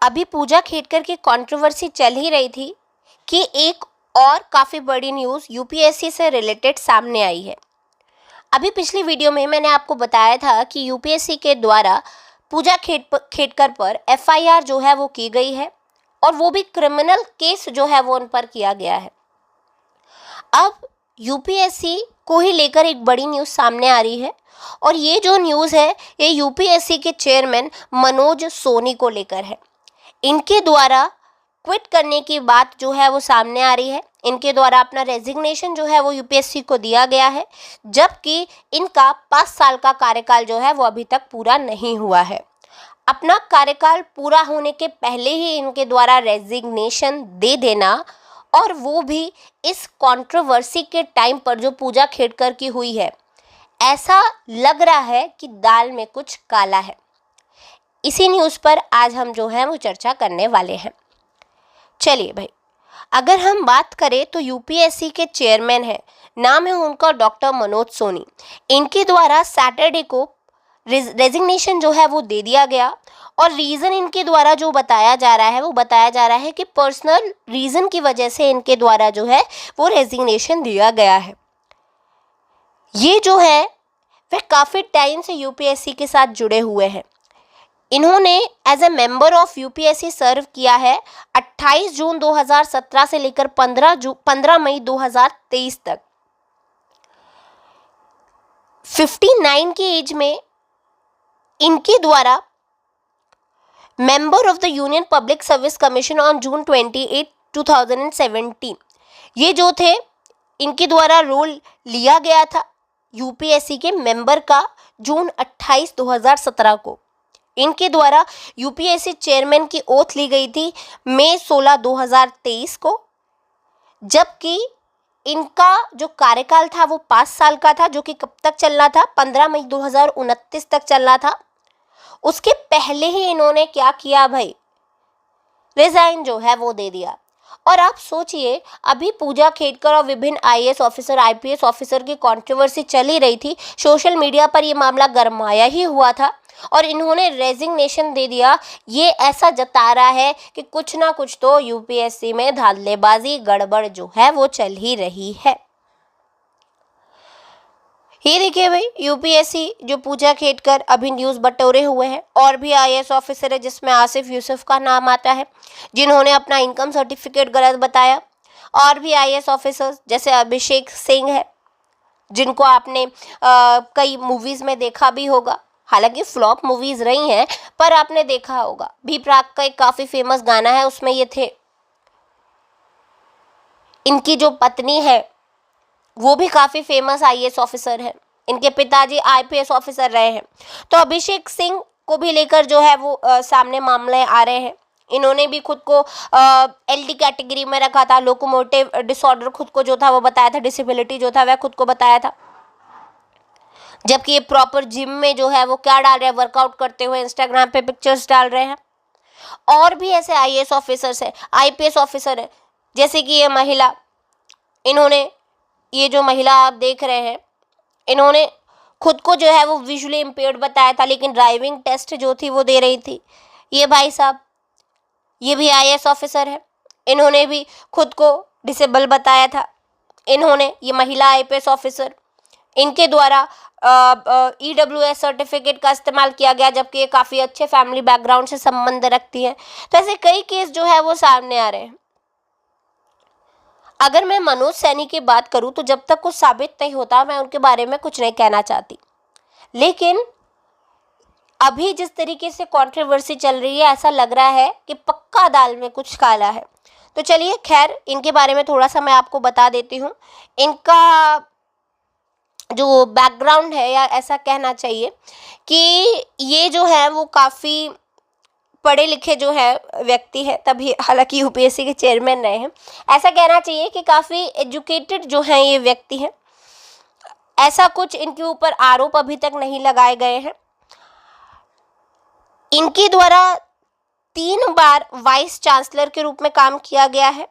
अभी पूजा खेडकर की कंट्रोवर्सी चल ही रही थी कि एक और काफ़ी बड़ी न्यूज़ यूपीएससी से रिलेटेड सामने आई है। अभी पिछली वीडियो में मैंने आपको बताया था कि यूपीएससी के द्वारा पूजा खेडकर पर एफआईआर जो है वो की गई है और वो भी क्रिमिनल केस जो है वो उन पर किया गया है। अब यूपीएससी को ही लेकर एक बड़ी न्यूज़ सामने आ रही है और ये जो न्यूज़ है ये यूपीएससी के चेयरमैन मनोज सोनी को लेकर है। इनके द्वारा क्विट करने की बात जो है वो सामने आ रही है। इनके द्वारा अपना रेजिग्नेशन जो है वो यूपीएससी को दिया गया है, जबकि इनका 5 साल का कार्यकाल जो है वो अभी तक पूरा नहीं हुआ है। अपना कार्यकाल पूरा होने के पहले ही इनके द्वारा रेजिग्नेशन दे देना, और वो भी इस कंट्रोवर्सी के टाइम पर जो पूजा खेडकर की हुई है, ऐसा लग रहा है कि दाल में कुछ काला है। इसी न्यूज़ पर आज हम जो है वो चर्चा करने वाले हैं। चलिए भाई, अगर हम बात करें तो यूपीएससी के चेयरमैन हैं, नाम है उनका डॉक्टर मनोज सोनी। इनके द्वारा सैटरडे को रेजिग्नेशन जो है वो दे दिया गया और रीज़न इनके द्वारा जो बताया जा रहा है कि पर्सनल रीज़न की वजह से इनके द्वारा जो है वो रेजिग्नेशन दिया गया है। ये जो है वह काफ़ी टाइम से यूपीएससी के साथ जुड़े हुए हैं। इन्होंने as a member of UPSC serve किया है 28 जून 2017 से लेकर 15 मई 2023 तक। 59 की एज में इनके द्वारा member of the union public service commission on June 28, 2017 ये जो थे इनके द्वारा रोल लिया गया था यूपीएससी के मेंबर का जून 28, 2017 को। इनके द्वारा यूपीएससी चेयरमैन की ओथ ली गई थी मई 16, 2023 को, जबकि इनका जो कार्यकाल था वो 5 साल का था, जो कि कब तक चलना था, 15 मई 2029 तक चलना था। उसके पहले ही इन्होंने क्या किया भाई, रिजाइन जो है वो दे दिया। और आप सोचिए, अभी पूजा खेडकर और विभिन्न आईएएस ऑफिसर, आईपीएस ऑफिसर की कंट्रोवर्सी चल ही रही थी। सोशल मीडिया पर ये मामला गरमाया ही हुआ था और इन्होंने रेजिग्नेशन दे दिया। ये ऐसा जता रहा है कि कुछ ना कुछ तो यूपीएससी में धांधलेबाजी, गड़बड़ जो है वो चल ही रही है। ये देखिए भाई, यूपीएससी जो पूजा खेडकर अभी न्यूज़ बटोरे हुए हैं। और भी आईएएस ऑफिसर है जिसमें आसिफ यूसुफ का नाम आता है, जिन्होंने अपना इनकम सर्टिफिकेट गलत बताया। और भी आईएएस ऑफिसर्स जैसे अभिषेक सिंह है, जिनको आपने कई मूवीज़ में देखा भी होगा। हालांकि फ्लॉप मूवीज़ रही हैं, पर आपने देखा होगा। भी प्राक का एक काफ़ी फेमस गाना है, उसमें ये थे। इनकी जो पत्नी है वो भी काफ़ी फेमस आईएएस ऑफिसर है। इनके पिताजी आईपीएस ऑफिसर रहे हैं। तो अभिषेक सिंह को भी लेकर जो है वो सामने मामले आ रहे हैं। इन्होंने भी खुद को एलडी कैटेगरी में रखा था। लोकोमोटिव डिसऑर्डर खुद को जो था वो बताया था, डिसेबिलिटी जो था वह खुद को बताया था। जबकि ये प्रॉपर जिम में जो है वो क्या डाल रहे हैं, वर्कआउट करते हुए इंस्टाग्राम पे पिक्चर्स डाल रहे हैं। और भी ऐसे आईएएस ऑफिसर्स हैं, आईपीएस ऑफिसर हैं, जैसे कि ये महिला, इन्होंने, ये जो महिला आप देख रहे हैं, इन्होंने खुद को जो है वो विजुअली इम्पेयर्ड बताया था, लेकिन ड्राइविंग टेस्ट जो थी वो दे रही थी। ये भाई साहब, ये भी आईएएस ऑफिसर है, इन्होंने भी खुद को डिसेबल बताया था। इन्होंने, ये महिला आईपीएस ऑफिसर, इनके द्वारा ईडब्ल्यूएस सर्टिफिकेट का इस्तेमाल किया गया, जबकि ये काफ़ी अच्छे फैमिली बैकग्राउंड से संबंध रखती हैं। तो ऐसे कई केस जो है वो सामने आ रहे हैं। अगर मैं मनोज सैनी की बात करूं तो जब तक कुछ साबित नहीं होता मैं उनके बारे में कुछ नहीं कहना चाहती, लेकिन अभी जिस तरीके से कंट्रोवर्सी चल रही है, ऐसा लग रहा है कि पक्का दाल में कुछ काला है। तो चलिए, खैर, इनके बारे में थोड़ा सा मैं आपको बता देती हूँ। इनका जो बैकग्राउंड है, या ऐसा कहना चाहिए कि ये जो है वो काफ़ी पढ़े लिखे जो है व्यक्ति है, तभी हालांकि यूपीएससी के चेयरमैन रहे हैं। ऐसा कहना चाहिए कि काफ़ी एजुकेटेड जो हैं ये व्यक्ति हैं। ऐसा कुछ इनके ऊपर आरोप अभी तक नहीं लगाए गए हैं। इनके द्वारा 3 बार वाइस चांसलर के रूप में काम किया गया है,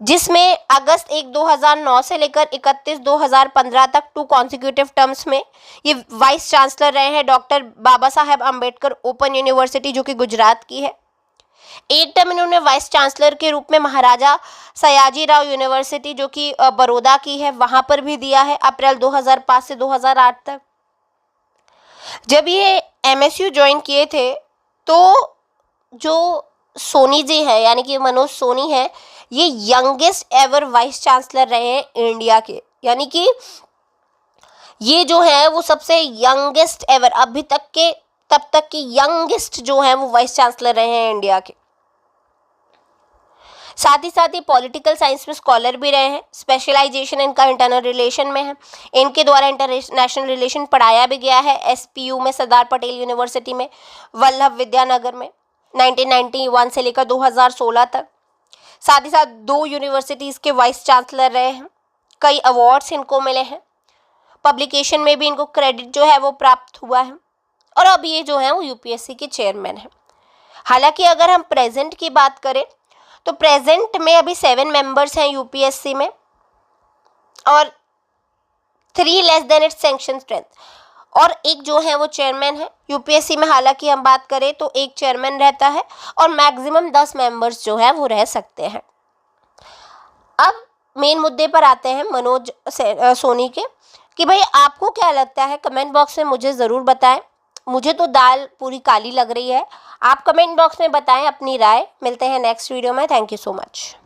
जिसमें अगस्त 1, 2009 से लेकर 31, 2015 तक 2 कॉन्सिक्यूटिव टर्म्स में ये वाइस चांसलर रहे हैं doctor Baba Saheb Ambedkar open university, जो कि गुजरात की है। एक टर्म इन्होंने वाइस चांसलर के रूप में महाराजा सयाजीराव यूनिवर्सिटी जो कि बड़ौदा की है वहां पर भी दिया है, अप्रैल 2005 से 2008 तक। जब ये एमएसयू ज्वाइन किए थे तो जो सोनी जी है यानी कि मनोज सोनी है, ये यंगेस्ट एवर वाइस चांसलर रहे हैं इंडिया के, यानी कि ये जो है वो सबसे यंगेस्ट एवर अभी तक के तब तक की यंगेस्ट जो है वो वाइस चांसलर रहे हैं इंडिया के। साथ ही पॉलिटिकल साइंस में स्कॉलर भी रहे हैं, स्पेशलाइजेशन इनका इंटरनल रिलेशन में है। इनके द्वारा इंटरनेशनल रिलेशन पढ़ाया भी गया है एसपीयू में, सरदार पटेल यूनिवर्सिटी में, वल्लभ विद्यानगर में 1991 से लेकर 2016 तक। साथ ही साथ 2 यूनिवर्सिटीज़ के वाइस चांसलर रहे हैं, कई अवार्ड्स इनको मिले हैं, पब्लिकेशन में भी इनको क्रेडिट जो है वो प्राप्त हुआ है, और अब ये जो है वो यूपीएससी के चेयरमैन हैं। हालांकि अगर हम प्रेजेंट की बात करें तो प्रेजेंट में अभी 7 मेंबर्स हैं यूपीएससी में, और 3 less than it's sanction strength, और एक जो है वो चेयरमैन है यूपीएससी में। हालांकि हम बात करें तो एक चेयरमैन रहता है और मैक्सिमम 10 मेंबर्स जो है वो रह सकते हैं। अब मेन मुद्दे पर आते हैं मनोज सोनी के, कि भाई आपको क्या लगता है, कमेंट बॉक्स में मुझे ज़रूर बताएं। मुझे तो दाल पूरी काली लग रही है, आप कमेंट बॉक्स में बताएं अपनी राय। मिलते हैं नेक्स्ट वीडियो में। Thank you so much.